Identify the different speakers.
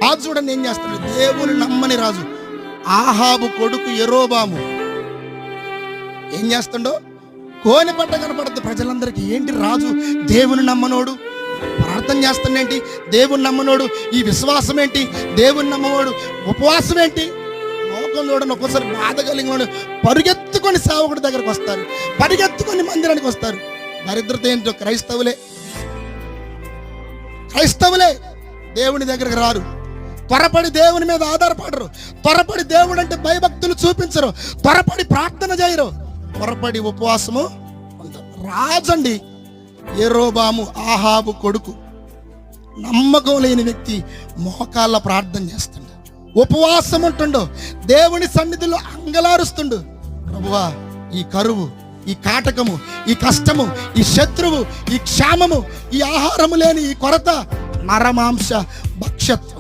Speaker 1: రాజు చూడండి ఏం చేస్తాడు, దేవుని నమ్మని రాజు ఆహాబు కొడుకు యెరోబాము ఏం చేస్తుండో కోని పట్ట కనపడద్దు ప్రజలందరికీ. ఏంటి రాజు దేవుని నమ్మనోడు ప్రార్థన చేస్తుండేంటి, దేవుని నమ్మనోడు ఈ విశ్వాసం ఏంటి, దేవుని నమ్మనోడు ఉపవాసం ఏంటి. లోకం చూడండి ఒక్కోసారి బాధ కలిగిన వాడు పరుగెత్తుకొని సేవకుడి దగ్గరకు వస్తారు, పరిగెత్తుకొని మందిరానికి వస్తారు. దరిద్రత ఏంటో క్రైస్తవులే దేవుని దగ్గరకు రారు, త్వరపడి దేవుని మీద ఆధారపడరు, త్వరపడి దేవుడు అంటే భయభక్తులు చూపించరు, త్వరపడి ప్రార్థన చేయరు, త్వరపడి ఉపవాసము ఉంటారు. రాజండి యెరోబాము ఆహాబు కొడుకు, నమ్మకం లేని వ్యక్తి మోకాళ్ళ ప్రార్థన చేస్తుండు, ఉపవాసం ఉంటుండు, దేవుని సన్నిధిలో అంగలారుస్తుండు. ప్రభువా ఈ కరువు, ఈ కాటకము, ఈ కష్టము, ఈ శత్రువు, ఈ క్షామము, ఈ ఆహారము లేని ఈ కొరత, నరమాంస భక్షత్